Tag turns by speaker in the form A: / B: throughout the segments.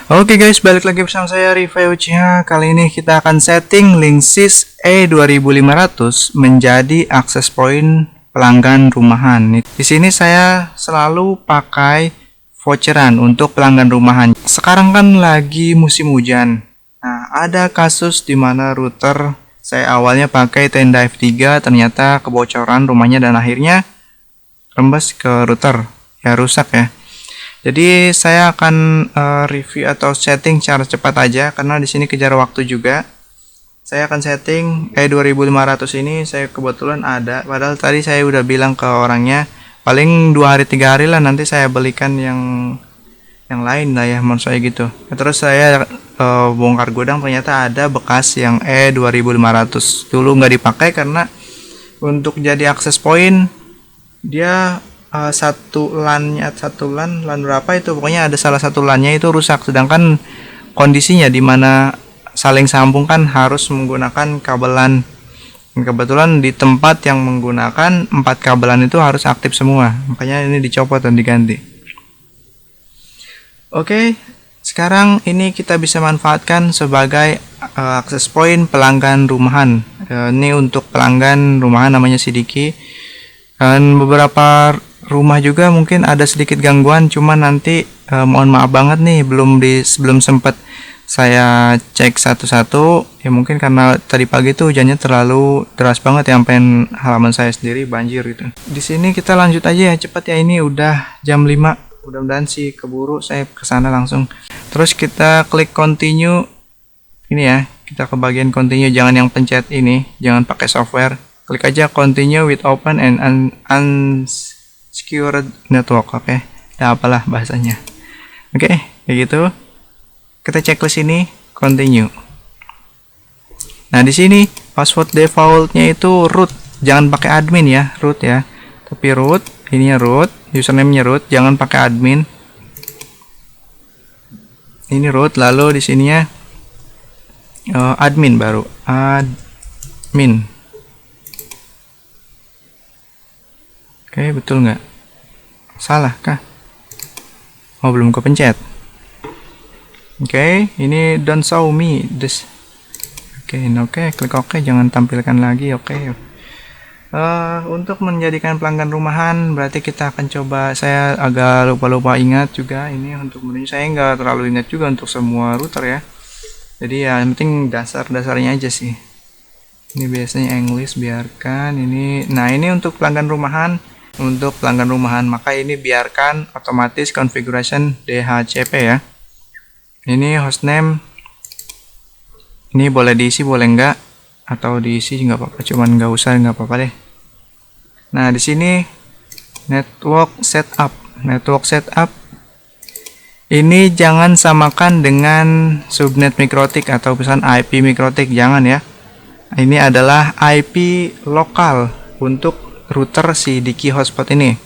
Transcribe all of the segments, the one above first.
A: Oke guys, balik lagi bersama saya Rifai Uchiha. Kali ini kita akan setting Linksys E2500 menjadi akses point pelanggan rumahan. Di sini saya selalu pakai voucheran untuk pelanggan rumahan. Sekarang kan lagi musim hujan. Nah, ada kasus di mana router saya awalnya pakai tenda F3, ternyata kebocoran rumahnya dan akhirnya rembes ke router. Ya rusak ya. Jadi saya akan review atau setting cara cepat aja karena di sini kejar waktu juga. Saya akan setting E2500 ini, saya kebetulan ada, padahal tadi saya udah bilang ke orangnya paling 2 hari 3 hari lah nanti saya belikan yang lain lah ya, menurut saya gitu. Terus saya bongkar gudang, ternyata ada bekas yang E2500 dulu nggak dipakai karena untuk jadi akses point dia satu LAN berapa itu, pokoknya ada salah satu LAN-nya itu rusak, sedangkan kondisinya dimana saling sambung kan harus menggunakan kabelan. Kebetulan di tempat yang menggunakan 4 kabelan itu harus aktif semua, makanya ini dicopot dan diganti. Oke, sekarang ini kita bisa manfaatkan sebagai akses point pelanggan rumahan. Ini untuk pelanggan rumahan namanya Sidiki, dan beberapa rumah juga mungkin ada sedikit gangguan, cuman nanti mohon maaf banget nih belum sempat saya cek satu-satu ya, mungkin karena tadi pagi tuh hujannya terlalu deras banget ya, sampai halaman saya sendiri banjir gitu. Di sini kita lanjut aja ya, cepat ya, ini udah jam 5, mudah-mudahan sih keburu saya kesana langsung. Terus kita klik continue ini ya, kita ke bagian continue, jangan yang pencet ini, jangan pakai software, klik aja continue with open and secured network. Oke, ya apalah bahasanya. Oke, kayak gitu. Kita checklist ini, continue. Nah, di sini password defaultnya itu root, jangan pakai admin ya, root ya. Tapi root, ininya root, username-nya root, jangan pakai admin. Ini root, lalu di sininya admin baru, admin. Oke, betul nggak? Salah kah? Oh, belum kepencet. Oke, ini don't show me this. Oke, klik OK, jangan tampilkan lagi. Oke. Untuk menjadikan pelanggan rumahan berarti kita akan coba, saya agak lupa ingat juga ini untuk menu, saya nggak terlalu ingat juga untuk semua router ya. Jadi ya yang penting dasar-dasarnya aja sih. Ini biasanya English, biarkan ini. Nah, ini untuk pelanggan rumahan. Untuk pelanggan rumahan, maka ini biarkan otomatis configuration DHCP ya. Ini hostname, ini boleh diisi boleh enggak, atau diisi nggak apa-apa, cuman nggak usah, nggak apa-apa deh. Nah, di sini network setup ini jangan samakan dengan subnet mikrotik atau pesan IP mikrotik, jangan ya. Ini adalah IP lokal untuk router Sidiki hotspot ini.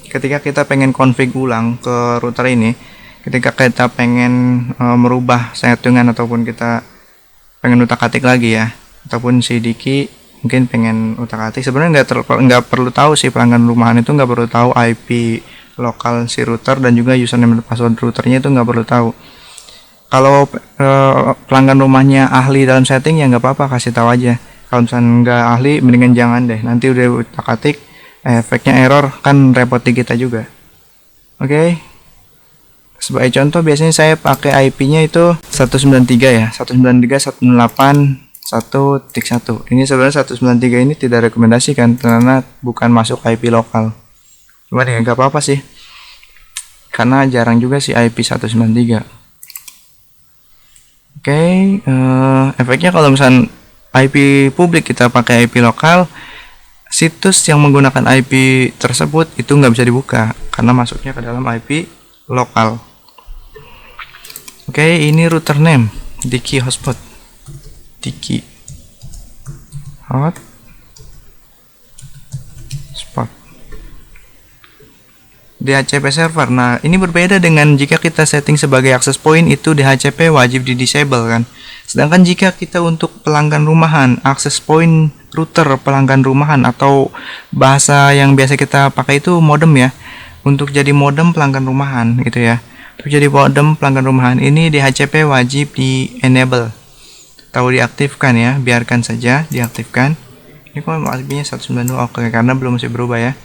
A: Ketika kita pengen config ulang ke router ini, ketika kita pengen merubah settingan ataupun kita pengen utak-atik lagi ya, ataupun Sidiki mungkin pengen utak-atik, sebenarnya nggak perlu tahu sih, pelanggan rumahan itu nggak perlu tahu IP lokal si router dan juga username dan password routernya itu nggak perlu tahu. Kalau pelanggan rumahnya ahli dalam setting ya nggak apa-apa, kasih tahu aja. Kalau misalnya nggak ahli, mendingan jangan deh, nanti udah utak-atik efeknya error, kan repot di kita juga. Oke. Sebagai contoh, biasanya saya pakai IP-nya itu 193 ya, 192.168.1.1. Ini sebenarnya 193 ini tidak rekomendasikan karena bukan masuk IP lokal. Cuman ya nggak apa-apa sih, karena jarang juga sih IP 193. Oke, efeknya kalau misalnya IP publik kita pakai IP lokal, situs yang menggunakan IP tersebut itu nggak bisa dibuka karena masuknya ke dalam IP lokal. Oke, ini router name Diki hotspot, Diki hotspot. DHCP server. Nah, ini berbeda dengan jika kita setting sebagai access point, itu DHCP wajib di disable kan. Sedangkan jika kita untuk pelanggan rumahan, access point router pelanggan rumahan, atau bahasa yang biasa kita pakai itu modem ya. Untuk jadi modem pelanggan rumahan gitu ya. Untuk jadi modem pelanggan rumahan ini DHCP wajib di enable atau diaktifkan ya, biarkan saja diaktifkan. Ini kok IP-nya 192, oke, karena belum masih berubah ya.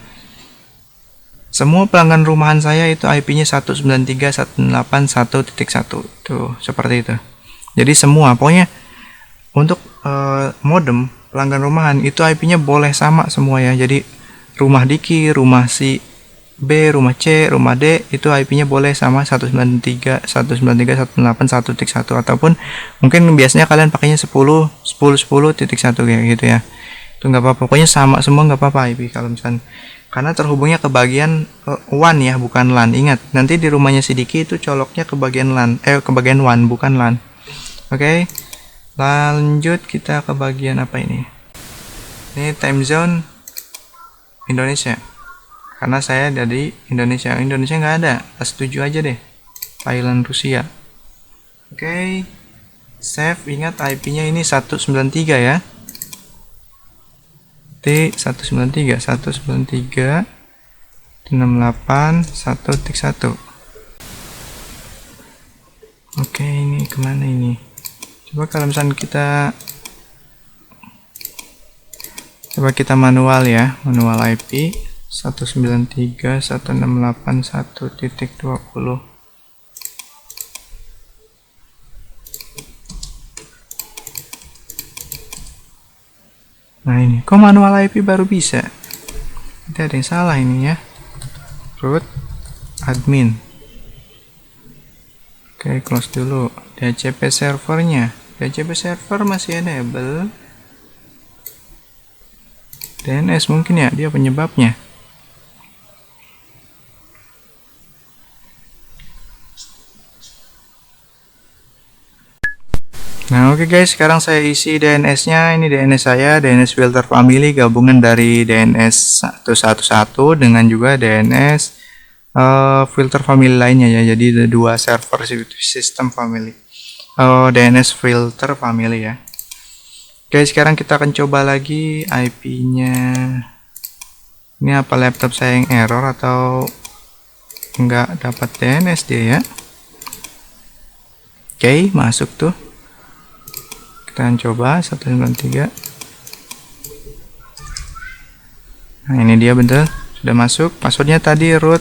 A: Semua pelanggan rumahan saya itu IP-nya 193.168.1.1 tuh, seperti itu. Jadi semua, pokoknya untuk modem pelanggan rumahan itu IP-nya boleh sama semua ya. Jadi rumah Diki, rumah si B, rumah C, rumah D itu IP-nya boleh sama 193.168.1.1 ataupun mungkin biasanya kalian pakainya 10.10.10.1 kayak gitu ya. Itu nggak apa-apa, pokoknya sama semua nggak apa-apa IP kalau misalnya, karena terhubungnya ke bagian WAN ya, bukan LAN. Ingat, nanti di rumahnya si Diki itu coloknya ke bagian LAN, ke bagian WAN, bukan LAN. Oke, lanjut kita ke bagian apa ini? Ini time zone Indonesia. Karena saya dari Indonesia. Indonesia nggak ada, setuju aja deh. Thailand, Rusia. Oke, save. Ingat IP-nya ini 193 ya. T193 193.68.1.1. Oke, ini kemana ini? Coba kalau misalnya kita manual ya, manual IP 193.168.1.20. Nah ini, kok manual IP baru bisa? Nanti ada yang salah ini ya. Root admin. Oke, close dulu. DHCP servernya. DHCP server masih enable. DNS mungkin ya, dia penyebabnya. Nah oke guys, sekarang saya isi DNS-nya. Ini DNS saya, DNS filter family, gabungan dari DNS 111 dengan juga DNS filter family lainnya ya. Jadi ada dua server sistem family, DNS filter family ya. Oke, sekarang kita akan coba lagi IP-nya. Ini apa laptop saya yang error atau nggak dapat DNS dia ya? Oke, masuk tuh. Kita coba 193. Nah ini dia, betul, sudah masuk. Passwordnya tadi root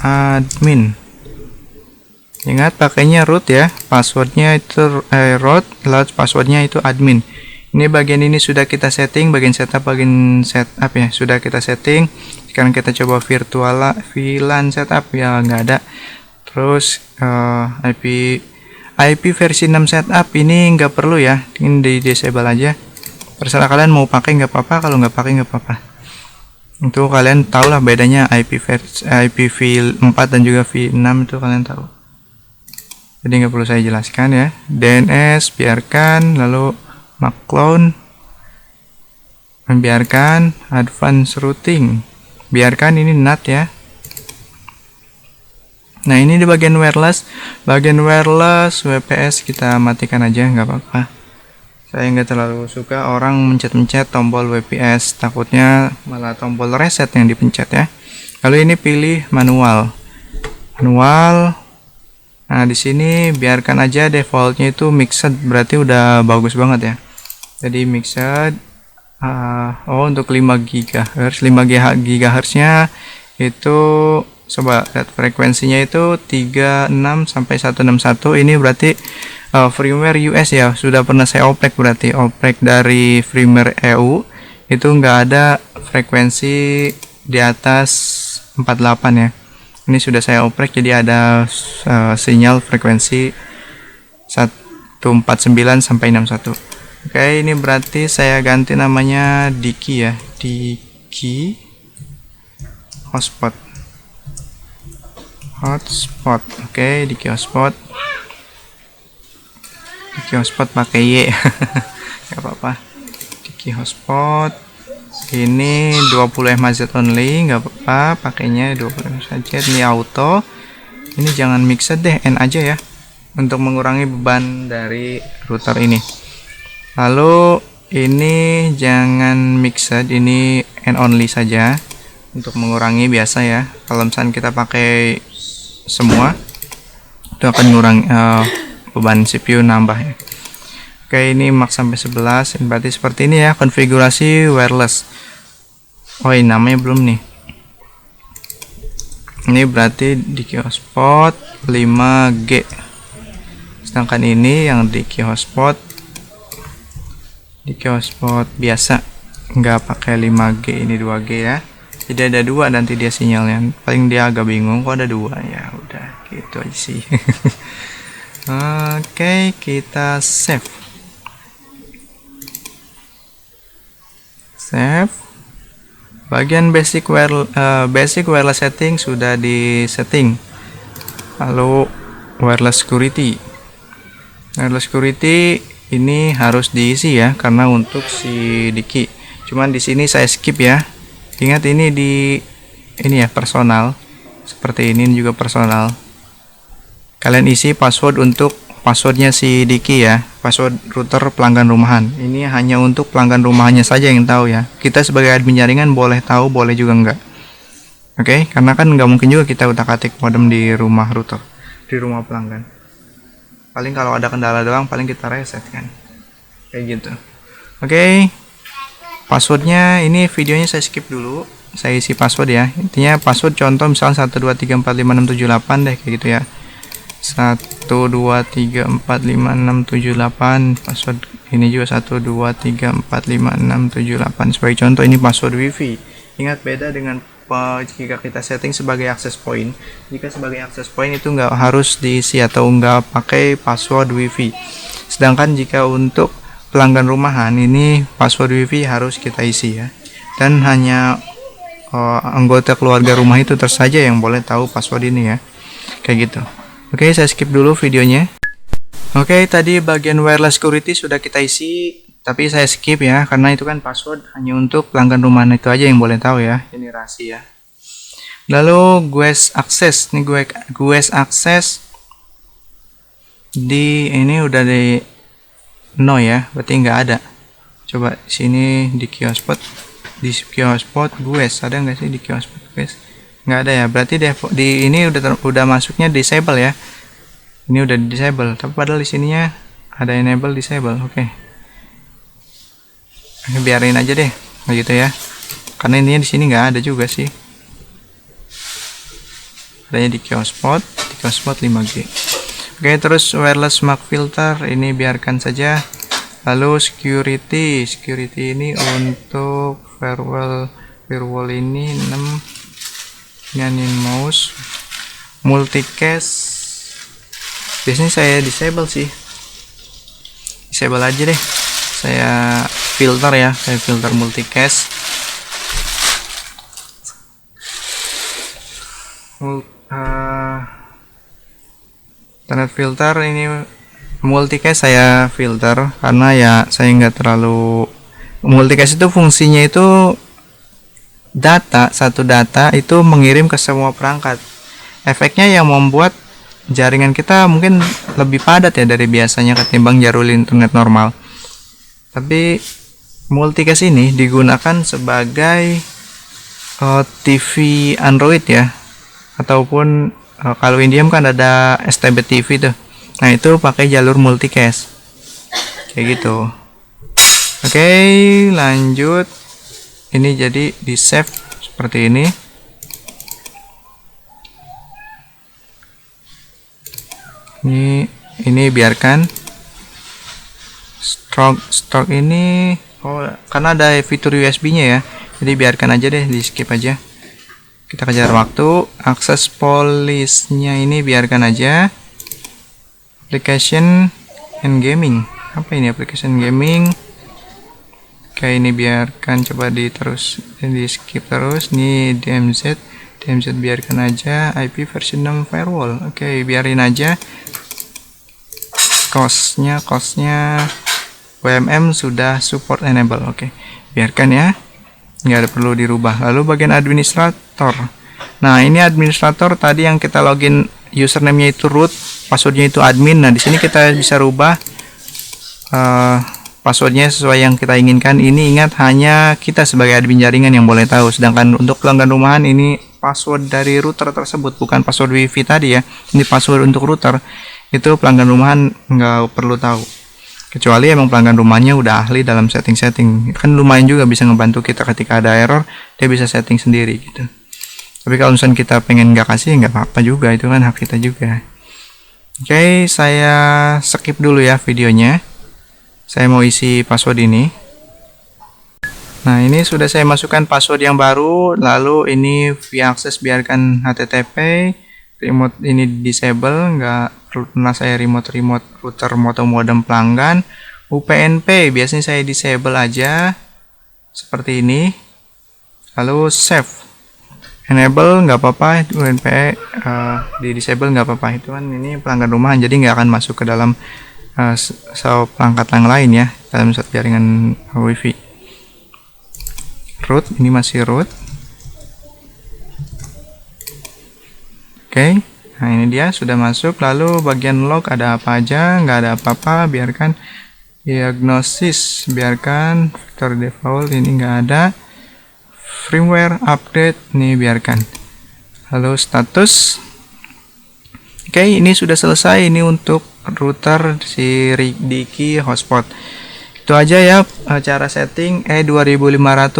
A: admin. Ingat pakainya root ya, passwordnya itu root, lalu passwordnya itu admin. Ini bagian ini sudah kita setting, bagian setup, bagian setup ya sudah kita setting. Sekarang kita coba VLAN setup ya, nggak ada. Terus IP versi 6 setup ini nggak perlu ya, ini di disable aja. Terserah kalian mau pakai nggak apa-apa, kalau nggak pakai nggak apa-apa. Itu kalian tahu lah bedanya IP V4 dan juga V6 itu kalian tahu. Jadi nggak perlu saya jelaskan ya. DNS biarkan, lalu McClone membiarkan, advanced routing biarkan, ini NAT ya. Nah ini di bagian wireless WPS kita matikan aja, nggak apa-apa. Saya nggak terlalu suka orang mencet-mencet tombol WPS, takutnya malah tombol reset yang dipencet ya. Lalu ini pilih manual. Nah di sini biarkan aja defaultnya itu mixed, berarti udah bagus banget ya. Jadi mixed, untuk 5 GHz, 5 GHz nya itu coba lihat frekuensinya itu 36 sampai 161. Ini berarti firmware US ya, sudah pernah saya oprek, berarti oprek dari firmware EU itu nggak ada frekuensi di atas 48 ya. Ini sudah saya oprek, jadi ada sinyal frekuensi 149 sampai 61. Oke, ini berarti saya ganti namanya Diki ya, Diki hotspot. Oke, Diki hotspot pakai Y. Gak apa-apa. Diki hotspot ini 20 MHz only, nggak apa-apa, pakainya 20 MHz. Ini auto, ini jangan mixed deh, N aja ya, untuk mengurangi beban dari router ini. Lalu ini jangan mixed, ini N only saja untuk mengurangi biasa ya. Kalau misalnya kita pakai semua itu akan ngurang beban CPU nambah ya. Oke, ini max sampai 11, berarti seperti ini ya konfigurasi wireless. Oh, ini namanya belum nih. Ini berarti di hotspot 5G, sedangkan ini yang di hotspot biasa, nggak pakai 5G, ini 2G ya. Jadi ada dua nanti dia sinyalnya, paling dia agak bingung kok ada dua. Ya udah gitu aja sih. Oke, kita save. Bagian basic wireless setting sudah di setting. Lalu wireless security ini harus diisi ya, karena untuk si Diki. Cuman di sini saya skip ya. Ingat ini ya personal, seperti ini juga personal. Kalian isi password untuk passwordnya si Diki ya, password router pelanggan rumahan. Ini hanya untuk pelanggan rumahannya saja yang tahu ya. Kita sebagai admin jaringan boleh tahu, boleh juga enggak. Oke, karena kan nggak mungkin juga kita utak-atik modem di rumah router, di rumah pelanggan. Paling kalau ada kendala doang, paling kita reset kan, kayak gitu. Oke. Passwordnya ini videonya saya skip dulu, saya isi password ya. Intinya password contoh misalnya 123456778 deh, kayak gitu ya. 123456778. Password ini juga 123456778 sebagai contoh. Ini password wifi. Ingat, beda dengan jika kita setting sebagai access point. Jika sebagai access point itu nggak harus diisi atau nggak pakai password wifi, sedangkan jika untuk pelanggan rumahan ini password wifi harus kita isi ya, dan hanya anggota keluarga rumah itu saja yang boleh tahu password ini ya, kayak gitu. Oke, saya skip dulu videonya. Oke, tadi bagian wireless security sudah kita isi, tapi saya skip ya, karena itu kan password hanya untuk pelanggan rumahan itu aja yang boleh tahu ya, ini rahasia. Lalu GUES access, nih GUES access di ini udah di no ya, berarti nggak ada. Coba sini di hotspot GUES ada nggak sih di hotspot GUES? Nggak ada ya, berarti di ini udah masuknya disable ya. Ini udah disable, tapi padahal di sininya ada enable disable. Oke. Biarin aja deh, begitu ya. Karena ini di sini nggak ada juga sih. Adanya di hotspot 5G. Oke, terus wireless mark filter ini biarkan saja. Lalu security ini untuk firewall ini 6, nyanin mouse. Multicast biasanya saya disable sih, disable aja deh. Saya filter ya, saya filter multicast. Internet filter ini multicast saya filter karena ya saya nggak terlalu. Multicast itu fungsinya itu satu data itu mengirim ke semua perangkat. Efeknya yang membuat jaringan kita mungkin lebih padat ya dari biasanya ketimbang jalur internet normal. Tapi multicast ini digunakan sebagai TV Android ya, ataupun kalau Indiam kan ada STB TV tuh. Nah, itu pakai jalur multicast kayak gitu. Oke, lanjut. Ini jadi di save seperti ini. Ini biarkan. Stroke ini karena ada fitur USB-nya ya. Jadi biarkan aja deh, di skip aja. Kita kejar waktu. Akses police-nya ini biarkan aja. Application and gaming. Apa ini application gaming? Oke, ini biarkan, coba di skip terus. Nih DMZ biarkan aja. IP version 6 firewall. Oke, biarin aja. Costnya WMM sudah support enable. Oke, biarkan ya, nggak ada perlu dirubah. Lalu bagian administrator. Nah, ini administrator tadi yang kita login, username-nya itu root, passwordnya itu admin. Nah, di sini kita bisa rubah passwordnya sesuai yang kita inginkan. Ini ingat hanya kita sebagai admin jaringan yang boleh tahu, sedangkan untuk pelanggan rumahan ini password dari router tersebut, bukan password wifi tadi ya. Ini password untuk router. Itu pelanggan rumahan nggak perlu tahu. Kecuali emang pelanggan rumahnya udah ahli dalam setting-setting. Kan lumayan juga bisa ngebantu kita ketika ada error, dia bisa setting sendiri gitu. Tapi kalau misalnya kita pengen nggak kasih, nggak apa-apa juga, itu kan hak kita juga. Oke, saya skip dulu ya videonya. Saya mau isi password ini. Nah, ini sudah saya masukkan password yang baru. Lalu ini via akses biarkan HTTP. Remote ini disable, nggak pernah saya remote router atau modem pelanggan. UPnP biasanya saya disable aja seperti ini. Lalu save, enable nggak apa-apa, UPnP di disable nggak apa-apa, itu kan ini pelanggan rumahan jadi nggak akan masuk ke dalam perangkat yang lain ya, dalam jaringan wifi. Root, ini masih root. Oke, nah ini dia sudah masuk. Lalu bagian log ada apa aja? Nggak ada apa-apa, biarkan. Diagnosis biarkan. Factory default ini nggak ada. Firmware update ini biarkan. Lalu status. Oke, ini sudah selesai. Ini untuk router si Diki hotspot. Itu aja ya cara setting E2500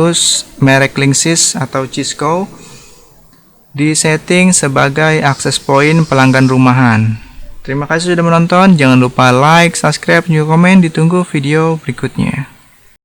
A: merek Linksys atau Cisco di setting sebagai akses point pelanggan rumahan. Terima kasih sudah menonton. Jangan lupa like, subscribe, juga komen. Ditunggu video berikutnya.